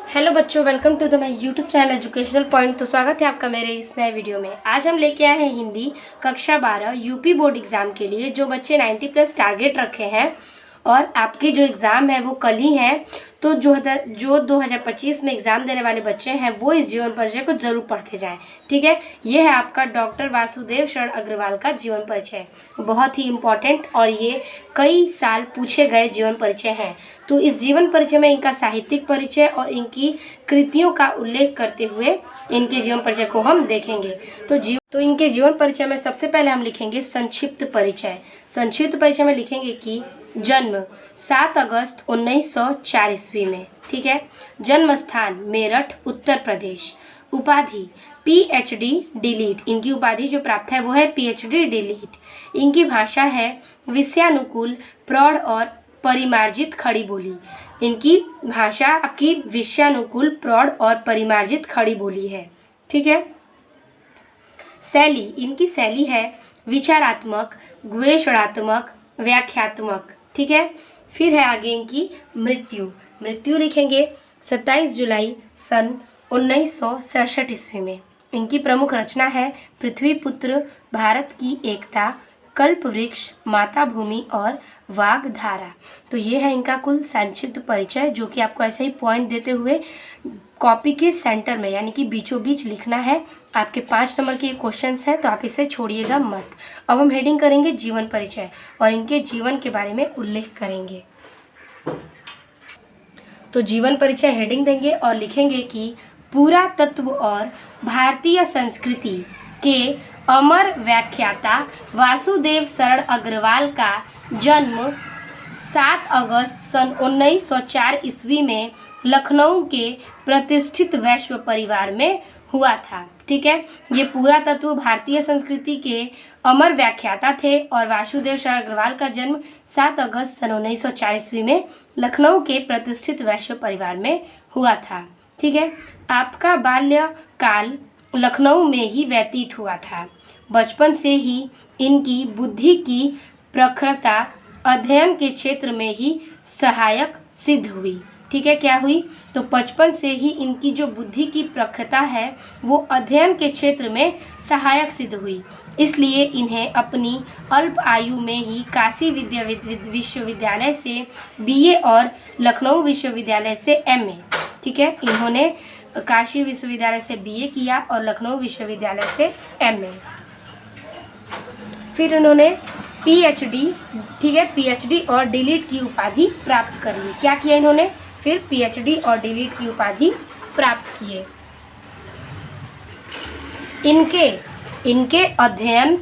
Hello बच्चों, welcome to the my YouTube channel educational point. तो स्वागत है आपका मेरे इस नए वीडियो में। आज हम लेके आए हैं हिंदी कक्षा 12 यूपी बोर्ड एग्जाम के लिए। जो बच्चे 90+ टारगेट रखे हैं और आपके जो एग्ज़ाम है वो कल ही है, तो जो 2025 में एग्ज़ाम देने वाले बच्चे हैं वो इस जीवन परिचय को ज़रूर पढ़ के जाएँ। ठीक है, ये है आपका डॉक्टर वासुदेव शरण अग्रवाल का जीवन परिचय। बहुत ही इम्पॉर्टेंट और ये कई साल पूछे गए जीवन परिचय हैं। तो इस जीवन परिचय में इनका साहित्यिक परिचय और इनकी कृतियों का उल्लेख करते हुए इनके जीवन परिचय को हम देखेंगे। तो इनके जीवन परिचय में सबसे पहले हम लिखेंगे संक्षिप्त परिचय। संक्षिप्त परिचय में लिखेंगे कि जन्म 7 अगस्त 1904 ईस्वी में। ठीक है, जन्म स्थान मेरठ उत्तर प्रदेश। उपाधि PhD डिलीट। इनकी उपाधि जो प्राप्त है वो है PhD डिलीट। इनकी भाषा है विषयानुकूल प्रौढ़ और परिमार्जित खड़ी बोली। इनकी भाषा आपकी विषयानुकूल प्रौढ़ और परिमार्जित खड़ी बोली है। ठीक है, शैली इनकी शैली है विचारात्मक, गवेषणात्मक, व्याख्यात्मक। ठीक है, फिर है आगे इनकी मृत्यु लिखेंगे 27 जुलाई सन 1967 ईस्वी में। इनकी प्रमुख रचना है पृथ्वीपुत्र, भारत की एकता, कल्प वृक्ष, माता भूमि और वाग्धारा। तो ये है इनका कुल संक्षिप्त परिचय, जो कि आपको ऐसे ही पॉइंट देते हुए कॉपी के सेंटर में यानी कि बीचों बीच लिखना है। आपके 5 नंबर के क्वेश्चंस हैं, तो आप इसे छोड़िएगा मत। अब हम हेडिंग करेंगे जीवन परिचय और इनके जीवन के बारे में उल्लेख करेंगे। तो जीवन परिचय हेडिंग देंगे और लिखेंगे कि पुरातत्व और भारतीय संस्कृति के अमर व्याख्याता वासुदेव शरण अग्रवाल का जन्म 7 अगस्त सन 1904 ईस्वी में लखनऊ के प्रतिष्ठित वैश्य परिवार में हुआ था। ठीक है, ये पुरातत्व भारतीय संस्कृति के अमर व्याख्याता थे और वासुदेव शरण अग्रवाल का जन्म 7 अगस्त सन 1904 ईस्वी में लखनऊ के प्रतिष्ठित वैश्य परिवार में हुआ था। ठीक है, आपका बाल्यकाल लखनऊ में ही व्यतीत हुआ था। बचपन से ही इनकी बुद्धि की प्रखरता अध्ययन के क्षेत्र में ही सहायक सिद्ध हुई। ठीक है, क्या हुई? तो बचपन से ही इनकी जो बुद्धि की प्रखरता है वो अध्ययन के क्षेत्र में सहायक सिद्ध हुई। इसलिए इन्हें अपनी अल्प आयु में ही काशी विश्वविद्यालय से BA और लखनऊ विश्वविद्यालय से MA। ठीक है, इन्होंने काशी विश्वविद्यालय से BA किया और लखनऊ विश्वविद्यालय से MA। फिर उन्होंने PhD, ठीक है, PhD और डिलीट की उपाधि प्राप्त कर ली। क्या किया इन्होंने? फिर PhD और डिलीट की उपाधि प्राप्त किए। इनके अध्ययन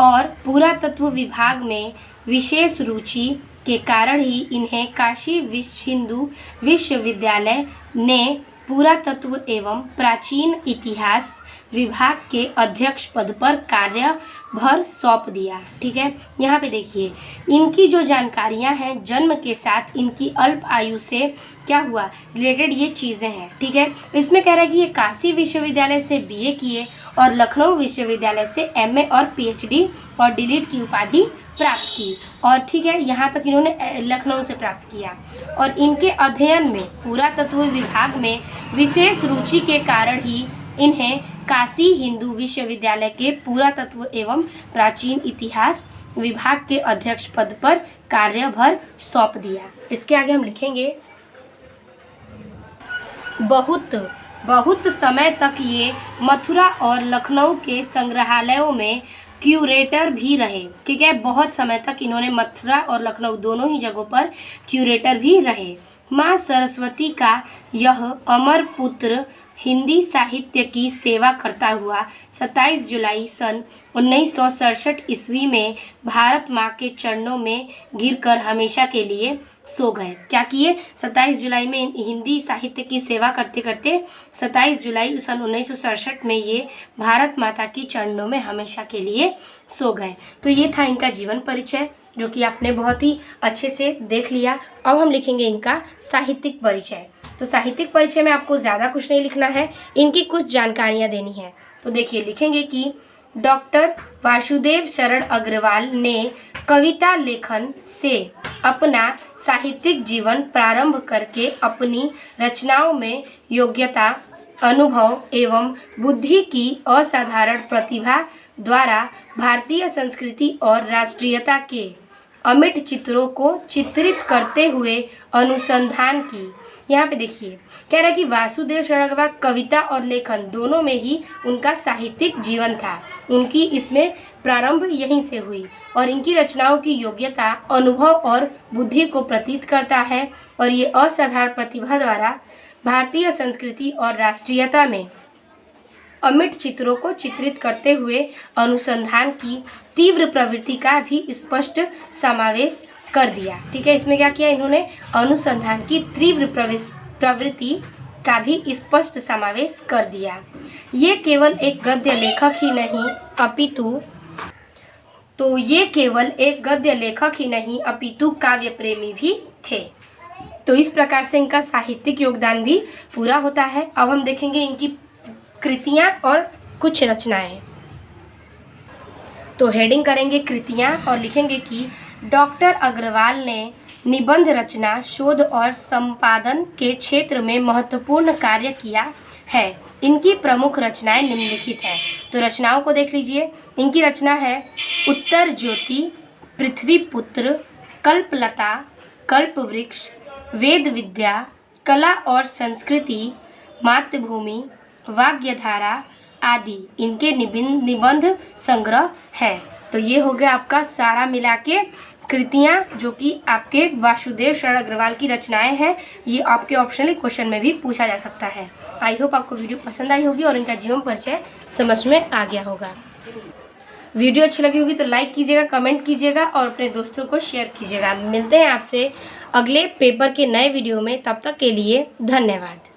और पुरातत्व विभाग में विशेष रुचि के कारण ही इन्हें काशी हिंदू विश्वविद्यालय ने पुरातत्व एवं प्राचीन इतिहास विभाग के अध्यक्ष पद पर कार्यभार सौंप दिया। ठीक है, यहाँ पे देखिए इनकी जो जानकारियाँ हैं जन्म के साथ इनकी अल्प आयु से क्या हुआ रिलेटेड ये चीज़ें हैं। ठीक है, इसमें कह रहा है कि ये काशी विश्वविद्यालय से BA किए और लखनऊ विश्वविद्यालय से MA और PhD और डिलीट की उपाधि प्राप्त की। और ठीक है, यहाँ तक इन्होंने लखनऊ से प्राप्त किया। और इनके अध्ययन में पुरातत्व विभाग में विशेष रुचि के कारण ही इन्हें काशी हिंदू विश्वविद्यालय के पुरातत्व एवं प्राचीन इतिहास विभाग के अध्यक्ष पद पर कार्यभार सौंप दिया। इसके आगे हम लिखेंगे बहुत समय तक ये मथुरा और लखनऊ के संग्रहालयों में क्यूरेटर भी रहे। ठीक है, बहुत समय तक इन्होंने मथुरा और लखनऊ दोनों ही जगहों पर क्यूरेटर भी रहे। माँ सरस्वती का यह अमर पुत्र हिंदी साहित्य की सेवा करता हुआ 27 जुलाई सन 1967 ईस्वी में भारत माँ के चरणों में गिरकर हमेशा के लिए सो गए। क्या किए? 27 जुलाई में हिंदी साहित्य की सेवा करते करते 27 जुलाई सन 1967 में ये भारत माता की चरणों में हमेशा के लिए सो गए। तो ये था इनका जीवन परिचय, जो कि आपने बहुत ही अच्छे से देख लिया। अब हम लिखेंगे इनका साहित्यिक परिचय। तो साहित्यिक परिचय में आपको ज़्यादा कुछ नहीं लिखना है, इनकी कुछ जानकारियाँ देनी है। तो देखिए लिखेंगे कि डॉक्टर वासुदेव शरण अग्रवाल ने कविता लेखन से अपना साहित्यिक जीवन प्रारंभ करके अपनी रचनाओं में योग्यता, अनुभव एवं बुद्धि की असाधारण प्रतिभा द्वारा भारतीय संस्कृति और राष्ट्रीयता के अमिट चित्रों को चित्रित करते हुए अनुसंधान की। यहाँ पे देखिए कह रहा है कि वासुदेव शरणगवा कविता और लेखन दोनों में ही उनका साहित्यिक जीवन था। उनकी इसमें प्रारंभ यहीं से हुई और इनकी रचनाओं की योग्यता, अनुभव और बुद्धि को प्रतीत करता है और ये असाधारण प्रतिभा द्वारा भारतीय संस्कृति और राष्ट्रीयता में अमिट चित्रों को चित्रित करते हुए अनुसंधान की तीव्र प्रवृत्ति का भी स्पष्ट समावेश कर दिया। ठीक है, इसमें क्या किया इन्होंने, अनुसंधान की तीव्र प्रवृत्ति का भी स्पष्ट समावेश कर दिया। ये केवल एक गद्य लेखक ही नहीं अपितु काव्य प्रेमी भी थे। तो इस प्रकार से इनका साहित्यिक योगदान भी पूरा होता है। अब हम देखेंगे इनकी कृतियाँ और कुछ रचनाएं। तो हेडिंग करेंगे कृतियाँ और लिखेंगे कि डॉक्टर अग्रवाल ने निबंध रचना, शोध और संपादन के क्षेत्र में महत्वपूर्ण कार्य किया है। इनकी प्रमुख रचनाएं निम्नलिखित हैं। तो रचनाओं को देख लीजिए। इनकी रचना है उत्तर ज्योति, पृथ्वी पुत्र, कल्पलता, कल्पवृक्ष, वेद विद्या, कला और संस्कृति, मातृभूमि, वाग्यधारा आदि इनके निबंध संग्रह है। तो ये हो गया आपका सारा मिला के कृतियाँ जो कि आपके वासुदेव शरण अग्रवाल की रचनाएं हैं। ये आपके ऑप्शनल क्वेश्चन में भी पूछा जा सकता है। आई होप आपको वीडियो पसंद आई होगी और इनका जीवन परिचय समझ में आ गया होगा। वीडियो अच्छी लगी होगी तो लाइक कीजिएगा, कमेंट कीजिएगा और अपने दोस्तों को शेयर कीजिएगा। मिलते हैं आपसे अगले पेपर के नए वीडियो में, तब तक के लिए धन्यवाद।